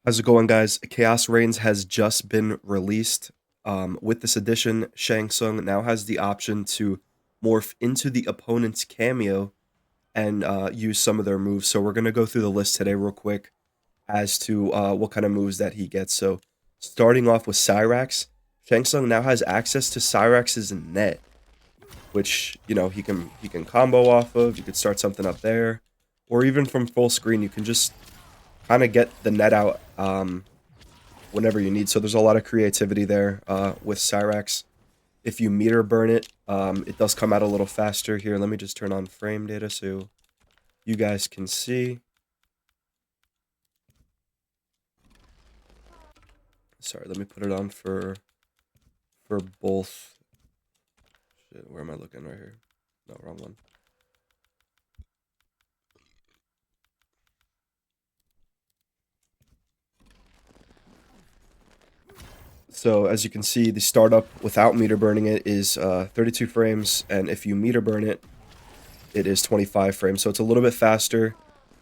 How's it going, guys? Chaos Reigns has just been released. With this edition, Shang Tsung now has the option to morph into the opponent's cameo and use some of their moves. So we're going to go through the list today real quick as to what kind of moves that he gets. So starting off with Cyrax, Shang Tsung now has access to Cyrax's net, which, he can combo off of. You could start something up there, or even from full screen, you can just kind of get the net out whenever you need. So there's a lot of creativity there with Cyrax. If you meter burn it, it does come out a little faster. Here, let me just turn on frame data so you guys can see. Sorry, let me put it on for both. Shit, where am I looking? Right here. No, wrong one. So as you can see, the startup without meter burning it is 32 frames, and if you meter burn it, it is 25 frames. So it's a little bit faster.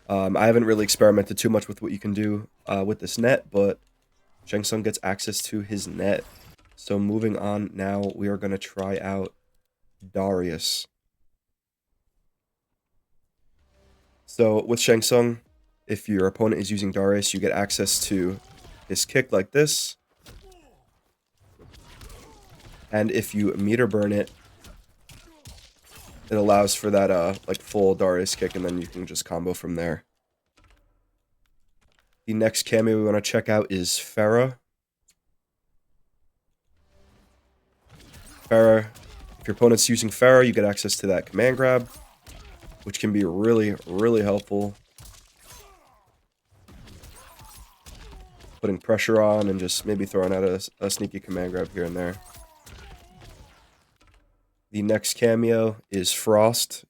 I haven't really experimented too much with what you can do with this net, but Shang Tsung gets access to his net. So moving on now, we are going to try out Darius. So with Shang Tsung, if your opponent is using Darius, you get access to his kick like this. And if you meter burn it, it allows for that like full Darius kick, and then you can just combo from there. The next cameo we want to check out is Pharah. Pharah, if your opponent's using Pharah, you get access to that command grab, which can be really, really helpful. Putting pressure on and just maybe throwing out a sneaky command grab here and there. The next cameo is Frost.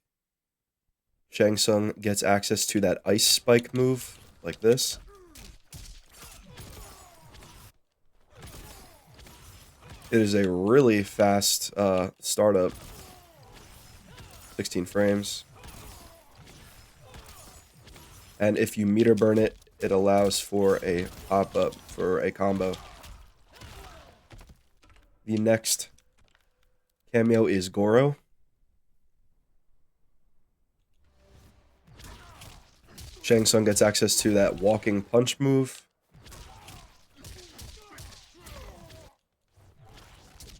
Shang Tsung gets access to that ice spike move, like this. It is a really fast startup. 16 frames. And if you meter burn it, it allows for a pop-up for a combo. The next cameo is Goro. Shang Tsung gets access to that walking punch move.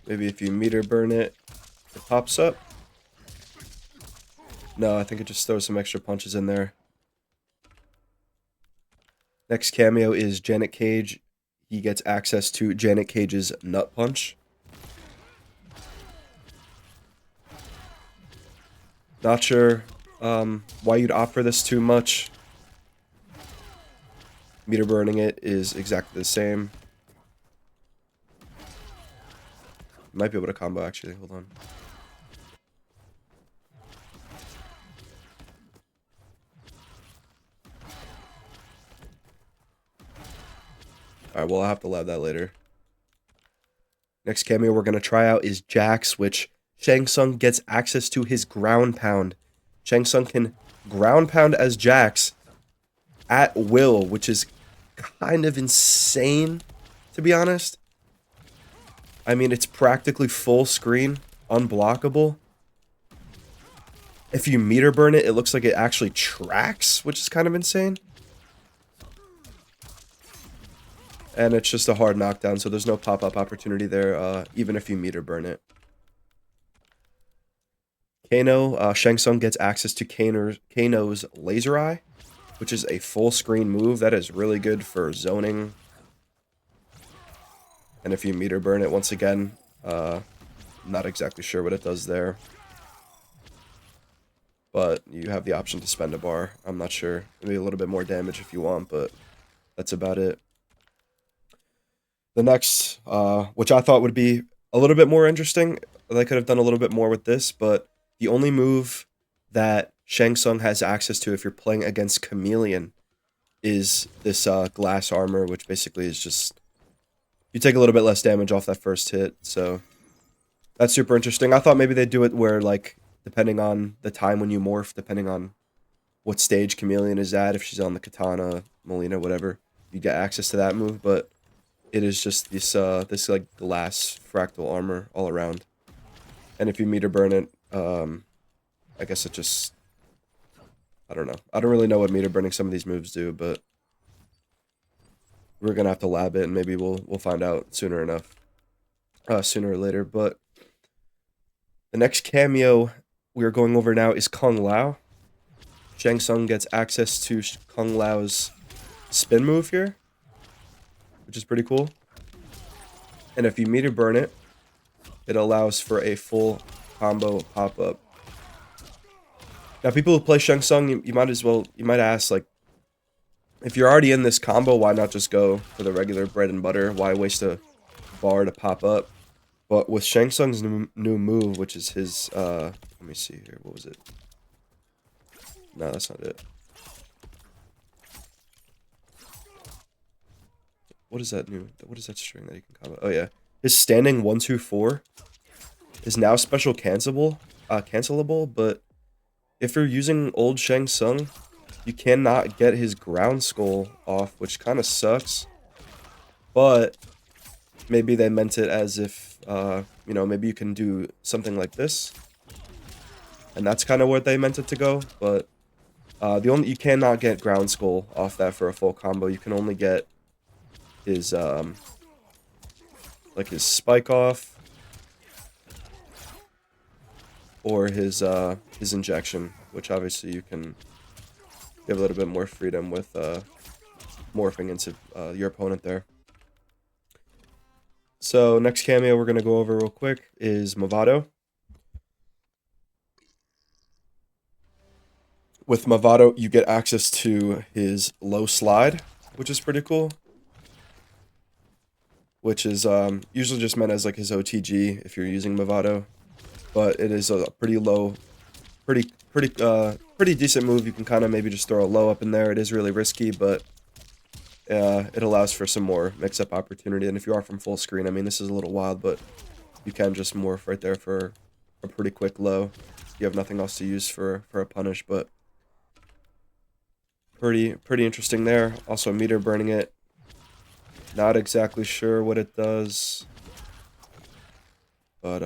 Maybe if you meter burn it, it pops up. No, I think it just throws some extra punches in there. Next cameo is Janet Cage. He gets access to Janet Cage's Nut Punch. Not sure why you'd opt for this too much. Meter burning it is exactly the same. Might be able to combo actually. Hold on. Alright, well, I'll have to lab that later. Next cameo we're going to try out is Jax, which Shang Tsung gets access to his ground pound. Shang Tsung can ground pound as Jax at will, which is kind of insane, to be honest. I mean, it's practically full screen, unblockable. If you meter burn it, it looks like it actually tracks, which is kind of insane. And it's just a hard knockdown, so there's no pop-up opportunity there, even if you meter burn it. Kano, Shang Tsung gets access to Kano's Laser Eye, which is a full-screen move that is really good for zoning. And if you meter burn it, once again, not exactly sure what it does there. But you have the option to spend a bar. I'm not sure. Maybe a little bit more damage if you want, but that's about it. The next, which I thought would be a little bit more interesting, they could have done a little bit more with this, but the only move that Shang Tsung has access to if you're playing against Chameleon is this glass armor, which basically is just, you take a little bit less damage off that first hit, so that's super interesting. I thought maybe they'd do it where, like, depending on the time when you morph, depending on what stage Chameleon is at, if she's on the Katana, Molina, whatever, you get access to that move, but it is just this like glass fractal armor all around. And if you meter burn it, I guess it just, I don't know. I don't really know what meter burning some of these moves do, but we're gonna have to lab it, and maybe we'll find out sooner or later. But the next cameo we are going over now is Kung Lao. Shang Tsung gets access to Kung Lao's spin move here, which is pretty cool. And if you meter burn it, it allows for a full combo pop-up. Now, people who play Shang Tsung, you might ask, like, if you're already in this combo, why not just go for the regular bread and butter? Why waste a bar to pop up? But with Shang Tsung's new move, which is his, let me see here, what was it? No, that's not it. What is that string that you can combo? Oh yeah, his standing 1-2-4 is now special cancelable, but if you're using old Shang Tsung, you cannot get his ground skull off, which kind of sucks. But maybe they meant it as if, you know, maybe you can do something like this, and that's kind of where they meant it to go. But you cannot get ground skull off that for a full combo. You can only get his like his spike off, or his injection, which obviously you can give a little bit more freedom with morphing into your opponent there. So next cameo we're gonna go over real quick is Movado. With Movado, you get access to his low slide, which is pretty cool. Which is usually just meant as like his OTG if you're using Movado, but it is a pretty low, pretty decent move. You can kind of maybe just throw a low up in there. It is really risky, but it allows for some more mix-up opportunity. And if you are from full screen, I mean, this is a little wild, but you can just morph right there for a pretty quick low. You have nothing else to use for a punish, but pretty interesting there. Also, meter burning it. Not exactly sure what it does, but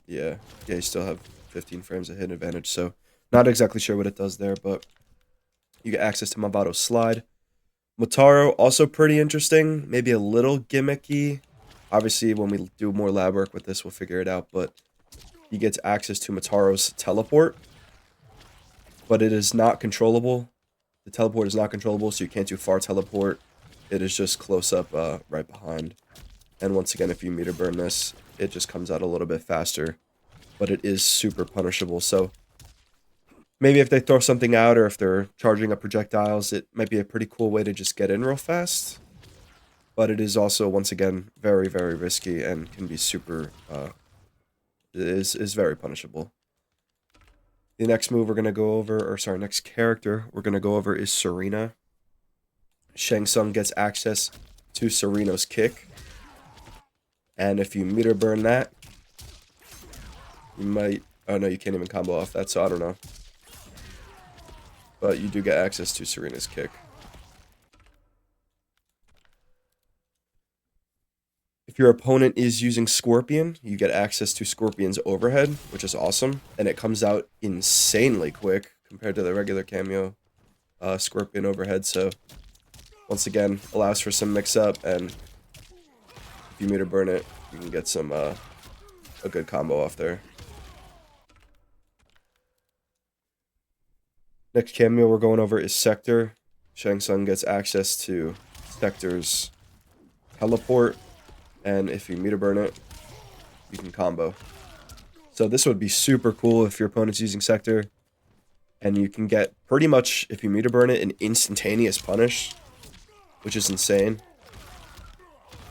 yeah, you still have 15 frames of hit advantage, so not exactly sure what it does there, but you get access to Movado's slide. Motaro, also pretty interesting, maybe a little gimmicky. Obviously, when we do more lab work with this, we'll figure it out, but he gets access to Motaro's teleport, but it is not controllable. The teleport is not controllable, so you can't do far teleport. It is just close up right behind. And once again, if you meter burn this, it just comes out a little bit faster. But it is super punishable. So maybe if they throw something out or if they're charging up projectiles, it might be a pretty cool way to just get in real fast. But it is also, once again, very, very risky and can be super, is very punishable. The next move we're going to go over, or sorry, next character we're going to go over is Serena. Shang Tsung gets access to Serena's kick. And if you meter burn that, you might... Oh no, you can't even combo off that, so I don't know. But you do get access to Serena's kick. If your opponent is using Scorpion, you get access to Scorpion's overhead, which is awesome. And it comes out insanely quick compared to the regular cameo Scorpion overhead, so... Once again, allows for some mix-up, and if you meter burn it, you can get some a good combo off there. Next cameo we're going over is Sector. Shang Tsung gets access to Sector's teleport, and if you meter burn it, you can combo. So this would be super cool if your opponent's using Sector, and you can get pretty much, if you meter burn it, an instantaneous punish, which is insane.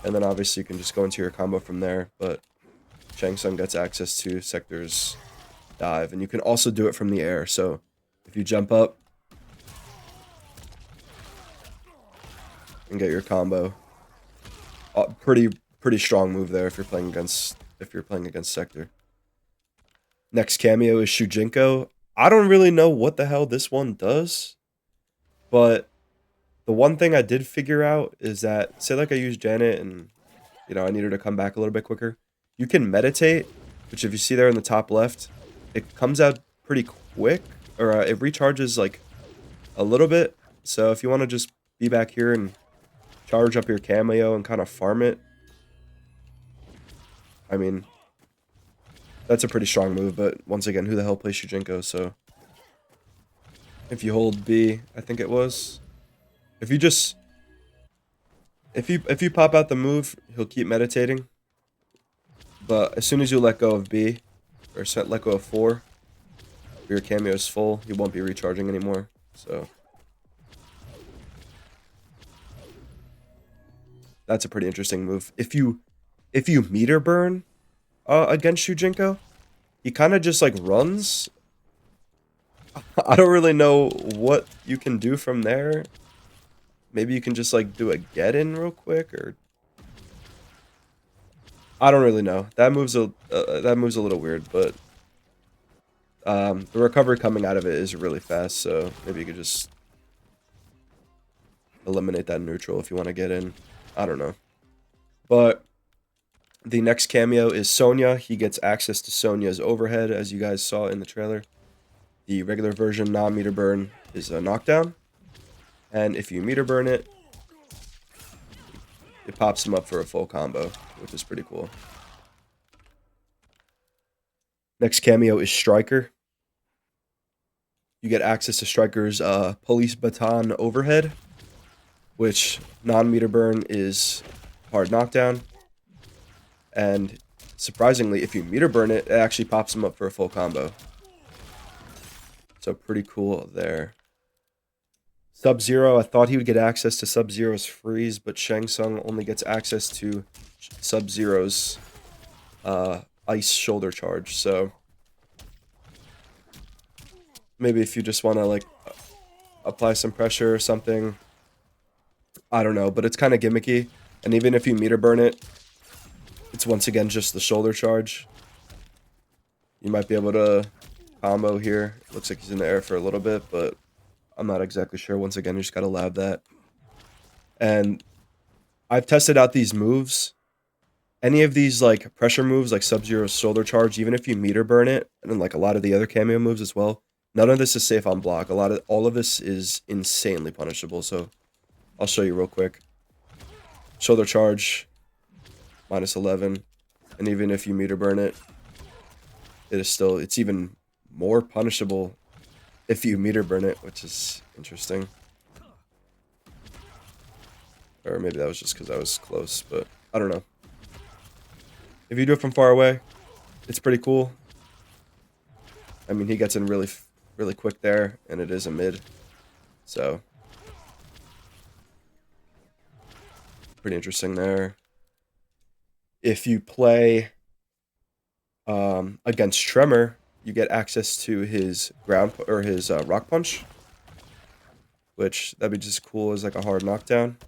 And then obviously you can just go into your combo from there, but Shang Tsung gets access to Sector's dive, and you can also do it from the air, so if you jump up and get your combo, pretty strong move there if you're playing against Sector. Next cameo is Shujinko. I don't really know what the hell this one does, but The one thing I did figure out is that, say like I use Janet and, you know, I need her to come back a little bit quicker. You can meditate, which if you see there in the top left, it comes out pretty quick, or it recharges like a little bit. So if you want to just be back here and charge up your cameo and kind of farm it, I mean, that's a pretty strong move. But once again, who the hell plays Shujinko? So if you hold B, I think it was. If you just if you pop out the move, he'll keep meditating. But as soon as you let go of B, or let go of 4, your cameo is full, you won't be recharging anymore. So that's a pretty interesting move. If you meter burn against Shujinko, he kind of just like runs. I don't really know what you can do from there. Maybe you can just like do a get in real quick, or I don't really know. That move's a little weird, but the recovery coming out of it is really fast. So maybe you could just eliminate that neutral if you want to get in. I don't know, but the next cameo is Sonya. He gets access to Sonya's overhead, as you guys saw in the trailer. The regular version, non-meter burn, is a knockdown. And if you meter burn it, it pops him up for a full combo, which is pretty cool. Next cameo is Striker. You get access to Striker's police baton overhead, which non-meter burn is hard knockdown. And surprisingly, if you meter burn it, it actually pops him up for a full combo. So pretty cool there. Sub-Zero, I thought he would get access to Sub-Zero's freeze, but Shang Tsung only gets access to Sub-Zero's ice shoulder charge. So maybe if you just want to like apply some pressure or something, I don't know, but it's kind of gimmicky. And even if you meter burn it, it's once again just the shoulder charge. You might be able to combo here. Looks like he's in the air for a little bit, but I'm not exactly sure. Once again, you just gotta lab that. And I've tested out these moves. Any of these like pressure moves, like Sub-Zero's shoulder charge, even if you meter burn it, and then like a lot of the other cameo moves as well, none of this is safe on block. All of this is insanely punishable. So I'll show you real quick. Shoulder charge, -11, and even if you meter burn it, it's even more punishable if you meter burn it, which is interesting. Or maybe that was just because I was close, but I don't know. If you do it from far away, it's pretty cool. I mean, he gets in really quick there, and it is a mid. So pretty interesting there. If you play against Tremor, you get access to his his rock punch, which that'd be just cool as like a hard knockdown.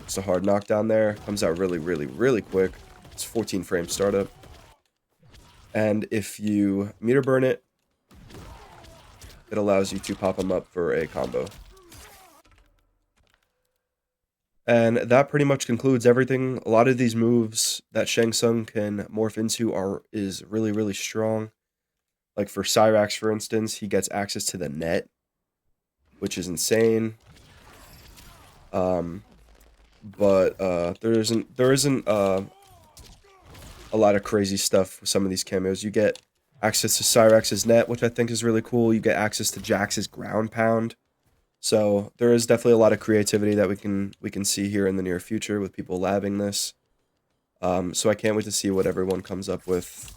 It's a hard knockdown there. Comes out really quick. It's 14 frame startup. And if you meter burn it, it allows you to pop them up for a combo. And that pretty much concludes everything. A lot of these moves that Shang Tsung can morph into is really strong. Like for Cyrax, for instance, he gets access to the net, which is insane. But there isn't a lot of crazy stuff with some of these cameos. You get access to Cyrax's net, which I think is really cool. You get access to Jax's ground pound. So there is definitely a lot of creativity that we can see here in the near future with people labbing this. So I can't wait to see what everyone comes up with.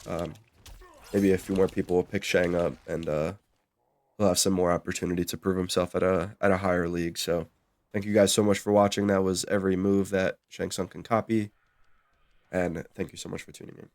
Maybe a few more people will pick Shang up, and he'll have some more opportunity to prove himself at a higher league. So thank you guys so much for watching. That was every move that Shang Tsung can copy, and thank you so much for tuning in.